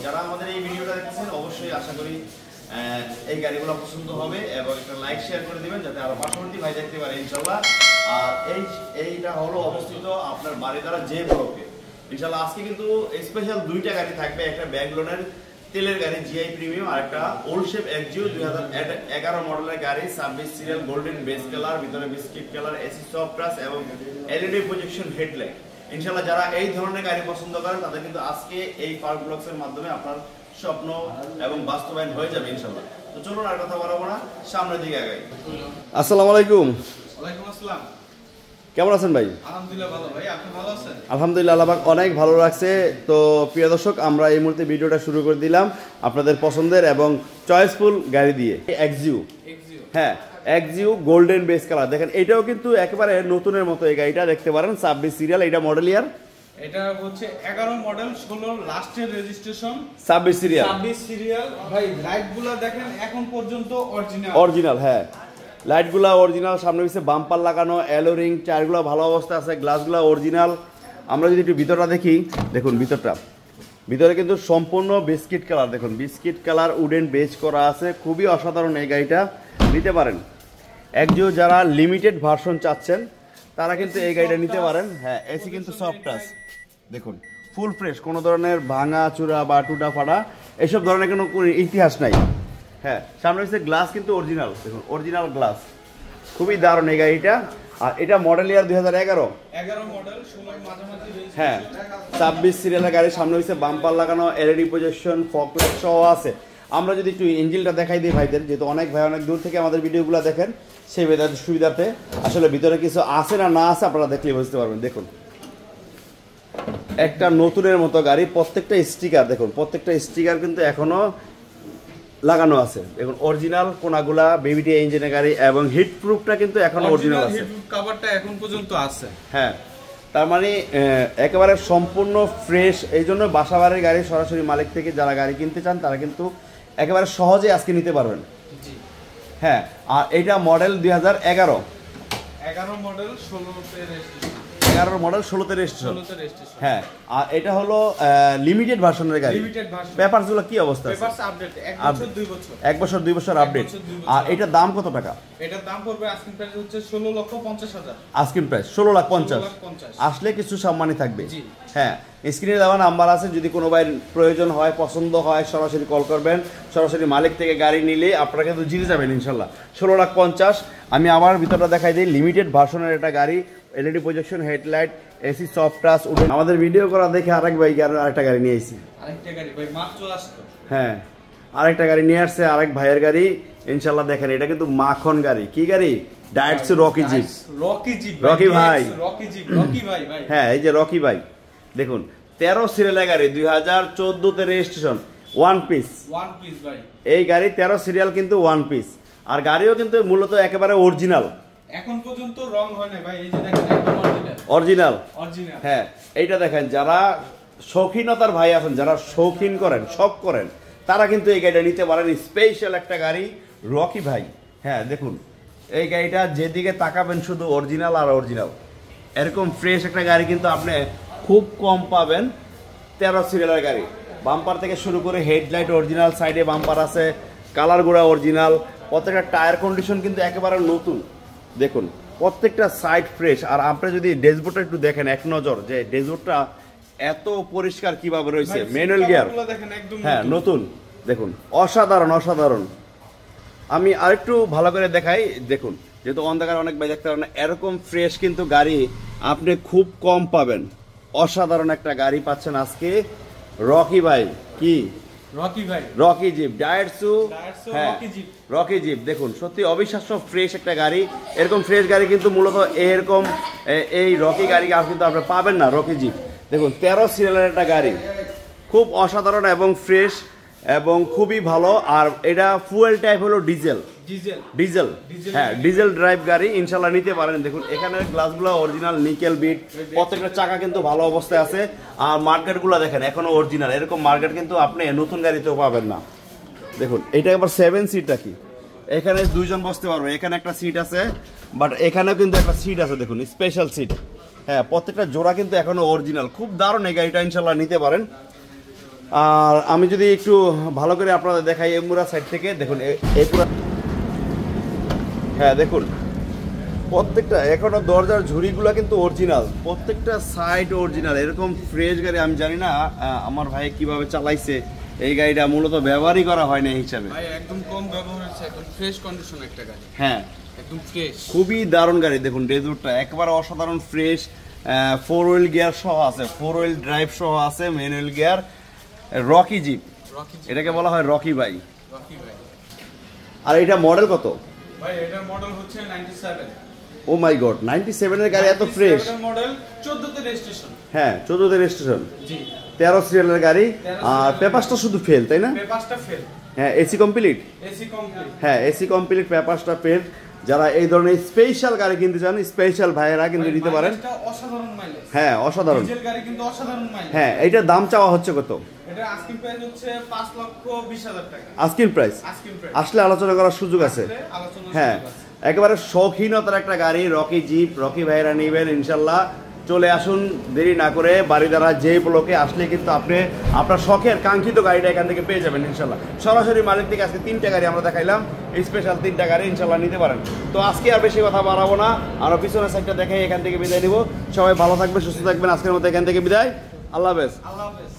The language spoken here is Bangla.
যারা আমাদের এই ভিডিওটা দেখছেন অবশ্যই আশা করি এই গাড়িগুলো পছন্দ হবে এবং একটা লাইক শেয়ার করে দিবেন যাতে আরো পার্শ্ববর্তী ভাই দেখতে পারে ইনশাআল্লাহ। আর এইটা হলো অবস্থিত আপনার বাড়িধারা যে ব্লকে। ইনশাআল্লাহ আজকে কিন্তু স্পেশাল দুইটা গাড়ি থাকবে, একটা ব্যাঙ্গলোনের তেলের গাড়ি জিআই প্রিমিয়াম আর একটা ওল্ড শেপ এক্সিও 2011 মডেলের গাড়ি, 26 সিরিয়াল, গোল্ডেন বেস কালার, ভিতরে biscuit colour, AC soft touch এবং এলইডি প্রজেকশন হেডলাইট। ইনশাআল্লাহ যারা এই ধরনের গাড়ি পছন্দ করেন তাদের কিন্তু আজকে এই ফার্ক ব্লগস এর মাধ্যমে আপনার স্বপ্ন এবং বাস্তবায়ন হয়ে যাবে ইনশাআল্লাহ। তো চলুন আর কথা বলবো না, সামনের দিকে আগাই। আসসালামু আলাইকুম। ওয়ালাইকুম আসসালাম। কেমন আছেন ভাই? আলহামদুলিল্লাহ ভালো। ভাই আপনি ভালো আছেন? আলহামদুলিল্লাহ, আল্লাহ পাক অনেক ভালো রাখছে। তো প্রিয় দর্শক, আমরা এই মুহূর্তে ভিডিওটা শুরু করে দিলাম আপনাদের পছন্দের এবং চয়েসফুল গাড়ি দিয়ে। এক্সিও, হ্যাঁ এক্সিও গোল্ডেন বেস কালার। দেখেন এটাও কিন্তু একেবারে নতুনের মতো। এই গাড়িটা দেখতে পারেন 26 সিরিয়াল, এটা মডেল ইয়ার, এটা হচ্ছে 11 মডেল 16 লাস্টের রেজিস্ট্রেশন, 26 সিরিয়াল। 26 সিরিয়াল। ভাই লাইটগুলো দেখেন এখন পর্যন্ত অরিজিনাল, হ্যাঁ লাইটগুলো অরিজিনাল, সামনে পিছে বাম্পার লাগানো, অ্যালো রিং, টায়ারগুলো ভালো অবস্থা আছে, গ্লাসগুলো অরিজিনাল। আমরা যদি একটু ভিতরটা দেখি, দেখুন ভিতরে কিন্তু সম্পূর্ণ বিস্কিট কালার। দেখুন বিস্কিট কালার উডেন বেজ করা আছে, খুবই অসাধারণ। এই গাড়িটা নিতে পারেন। একজন যারা লিমিটেড ভার্সন চাচ্ছেন তারা কিন্তু এই গাড়িটা নিতে পারেন। হ্যাঁ এসি কিন্তু সফট টাচ, দেখুন ফুল ফ্রেশ, কোনো ধরনের ভাঙা চূড়া বা টুটা ফাটা এসব ধরনের কোনো ইতিহাস নাই। হ্যাঁ সামনে হচ্ছে গ্লাস কিন্তু অরিজিনাল, দেখুন অরিজিনাল গ্লাস, খুবই দারুণ এই গাড়িটা। আর এটা মডেল ইয়ার 2011 মডেল 16 মাঝামাঝি রেজিস্ট্রেশন। হ্যাঁ 26 সিরিয়ালের গাড়ি, সামনে হচ্ছে বাম্পার লাগানো, এলইডি প্রজেকশন, ফগ লাইট সহ আছে। আমরা যদি একটু ইঞ্জিনটা দেখাই দিই ভাইদের, যেহেতু অনেক ভাই অনেক দূর থেকে আমাদের ভিডিওগুলো দেখেন, সেই সুবিধাতে আসলে ভিতরে কিছু আছে না না আছে আপনারা দেখলে বুঝতে পারবেন। দেখুন একটা নতুনের মতো গাড়ি, প্রত্যেকটা স্টিকার দেখুন, প্রত্যেকটা স্টিকার কিন্তু এখনো লাগানো আছে। দেখুন অরিজিনাল কোনাগুলা, বেবিটি ইঞ্জিনের গাড়ি এবং হিট প্রুফটা কিন্তু এখনো অরিজিনাল আছে, হিট প্রুফ কভারটা এখন পর্যন্ত আছে। হ্যাঁ তার মানে একেবারে সম্পূর্ণ ফ্রেশ। এই জন্য বাসাবাড়ির গাড়ি সরাসরি মালিক থেকে যারা গাড়ি কিনতে চান তারা কিন্তু একেবারে সহজে আজকে নিতে পারবেন। হ্যাঁ আর এটা মডেল 2011 মডেল 16তে রেজিস্ট্রেশন, 11 মডেল 16তে রেজিস্ট্রেশন। হ্যাঁ আর এটা হলো লিমিটেড ভার্সনের গাড়ি। পেপারসগুলো কি অবস্থা আছে? পেপারস আপডেট 1 বছর 2 বছর আপডেট। আর এটার দাম কত টাকা? এটার দাম পড়বে আস্কিং প্রাইস হচ্ছে 16,50,000। Asking price 16,50,000। আসলে কিছু সম্মানই থাকবে। হ্যাঁ স্ক্রিনে দেওয়া নাম্বার আছে, যদি কোনো ভাই প্রয়োজন হয়, পছন্দ হয়, সরাসরি কল করবেন। সরাসরি মালিক থেকে গাড়ি নিলে আপনারা কিন্তু জিতে যাবেন ইনশাল্লাহ। 16,50,000। আমি আবার ভিতরটা দেখাই দিই, লিমিটেড ভার্সনের একটা গাড়ি, LED projection, headlight, AC soft touch. আমাদের ভিডিও করা দেখে আরেক ভাই আরেকটা গাড়ি নিয়ে আসছি, আরেকটা গাড়ি ভাই মাত্র আসতো। হ্যাঁ আরেকটা গাড়ি নিয়ে আসছে, আরেক ভাইয়ের গাড়ি ইনশাল্লাহ। দেখেন এটা কিন্তু মাখন গাড়ি। কি গাড়ি? ডাইটস রকি জিপ। রকি ভাই, হ্যাঁ এই যে রকি ভাই। দেখুন 13 সিরিয়ালের গাড়ি, 2014তে রেজিস্ট্রেশন, ওয়ান পিস ভাই। এই গাড়ি 13 সিরিয়াল কিন্তু ওয়ান পিস। আর গাড়িও কিন্তু মূলত একেবারে অরিজিনাল, এখন পর্যন্ত রং হয় না ভাই। এই যে দেখেন একদম অরিজিনাল। হ্যাঁ এইটা দেখেন, যারা শৌখিনতার ভাই আছেন, যারা শৌখিন করেন, শখ করেন, তারা কিন্তু এই গাড়িটা নিতে পারেন। স্পেশাল একটা গাড়ি রকি ভাই। হ্যাঁ দেখুন এই গাড়িটা যেদিকে তাকাবেন শুধু অরিজিনাল আর অরিজিনাল। এরকম ফ্রেশ একটা গাড়ি কিন্তু আপনি খুব কম পাবেন। 13 সিরিয়ালের গাড়ি, বাম্পার থেকে শুরু করে হেডলাইট অরিজিনাল, সাইডে বাম্পার আছে, কালারগুলো অরিজিনাল, প্রত্যেকটা টায়ার কন্ডিশন কিন্তু একেবারে নতুন। দেখুন প্রত্যেকটা সাইড ফ্রেশ। আর আপনি যদি ড্যাশবোর্ডটা একটু দেখেন এক নজর, যে ড্যাশবোর্ডটা এত পরিষ্কার কিভাবে রয়েছে, ম্যানুয়াল গিয়ার, হ্যাঁ নতুন। দেখুন অসাধারণ অসাধারণ। আমি আরেকটু ভালো করে দেখাই, দেখুন যেহেতু অন্ধকার অনেক ভাই দেখতে পারেন, এরকম ফ্রেশ কিন্তু গাড়ি আপনি খুব কম পাবেন। অসাধারণ একটা গাড়ি পাচ্ছেন আজকে রকি ভাই। কি রকি জিপ, ডায়েটসু, হ্যাঁ রকি জিপ। দেখুন সত্যি অবিশ্বাস্য ফ্রেশ একটা গাড়ি। এরকম ফ্রেশ গাড়ি কিন্তু মূলত এরকম এই রকি গাড়ি কিন্তু আপনি পাবেন না। রকি জিপ দেখুন 13 সিরিয়ালের একটা গাড়ি, খুব অসাধারণ এবং ফ্রেশ এবং খুবই ভালো। আর এটা ফুয়েল টাইপ হলো ডিজেল, হ্যাঁ ডিজেল ড্রাইভ গাড়ি, ইনশাল্লাহ নিতে পারেন। দেখুন এখানে গ্লাসগুলো অরিজিনাল নিকেল বিট, প্রত্যেকটা চাকা কিন্তু ভালো অবস্থায় আছে। আর মার্কেটগুলো দেখেন এখনো অরিজিনাল। এরকম মার্কেট কিন্তু আপনি নতুন গাড়িতেও পাবেন না। দেখুন এটা আবার 7 সিট রাখি, এখানে 2 জন বসতে পারবে। এখানে একটা সিট আছে, বাট এখানেও কিন্তু একটা সিট আছে, দেখুন স্পেশাল সিট। হ্যাঁ প্রত্যেকটা জোড়া কিন্তু এখনো অরিজিনাল, খুব দারুণ এই গাড়িটা, ইনশাল্লাহ নিতে পারেন। আর আমি যদি একটু ভালো করে আপনাদের দেখাই এমুরা সাইড থেকে দেখুন এই পুরা, হ্যাঁ দেখুন প্রত্যেকটা এখনো দরজার ঝুড়িগুলো কিন্তু অরিজিনাল, প্রত্যেকটা সাইড অরিজিনাল। এরকম ফ্রেশ গাড়ি আমি জানি না আমার ভাই কিভাবে চালাইছে, এই গাড়িটা মূলত ব্যবহারই করা হয় না এই হিসাবে। ভাই একদম কম ব্যবহার হচ্ছে, একদম ফ্রেশ কন্ডিশন একটা গাড়ি, হ্যাঁ একদম ফ্রেশ, খুবই দারুণ গাড়ি। দেখুন ডেজুরটা একবারে অসাধারণ ফ্রেশ, 4 হুইল গিয়ার সহ আছে, 4 হুইল ড্রাইভ সহ আছে, ম্যানুয়াল গিয়ার, রকি জিপ, এটাকে বলা হয় রকি ভাই। রকি ভাই। আর এটা মডেল কত ভাই এটার মডেল হচ্ছে 97। ও মাই গড, 97 এর গাড়ি এত ফ্রেশ। মডেল 14 তে রেজিস্ট্রেশন। হ্যাঁ 14 তে রেজিস্ট্রেশন, জি 13 সিরিয়ালের গাড়ি। আর পেপারসটা শুধু ফেল, তাই না? পেপারসটা ফেল। হ্যাঁ এসি কমপ্লিট, এসি কমপ্লিট, হ্যাঁ এসি কমপ্লিট, পেপারসটা ফেল। যারা এই ধরনের স্পেশাল গাড়ি কিনতে চান, স্পেশাল ভাইয়েরা কিন্তু নিতে পারেন। এটা অসাধারণ মাইলেজ, হ্যাঁ অসাধারণ। ডিজেল গাড়ি কিন্তু অসাধারণ মাইলেজ। হ্যাঁ এইটার দাম চাওয়া হচ্ছে কত? এটা আস্কিং প্রাইস হচ্ছে 5,20,000 টাকা। আস্কিং প্রাইস, আস্কিং প্রাইস আসলে আলোচনা করার সুযোগ আছে। আলোচনা হ্যাঁ একেবারে শৌখিনতার একটা গাড়ি, রকি জিপ, রকি ভাইরা নিবেন ইনশাল্লাহ। চলে আসুন দেরি না করে, বাড়িদারা যে ব্লকে আসলে কিন্তু আপনি আপনার শখের কাঙ্ক্ষিত গাড়িটা এখান থেকে পেয়ে যাবেন ইনশাল্লাহ। সরাসরি মালিক থেকে আজকে 3টা গাড়ি আমরা দেখাইলাম, স্পেশাল 3টা গাড়ি ইনশাল্লাহ নিতে পারেন। তো আজকে আর বেশি কথা বাড়াবো না, আমরা পিছনের সাইডটা দেখাই এখান থেকে বিদায় নিব। সবাই ভালো থাকবেন, সুস্থ থাকবেন। আজকের মতো এখান থেকে বিদায়, আল্লাহ হাফেজ। আল্লাহ হাফেজ।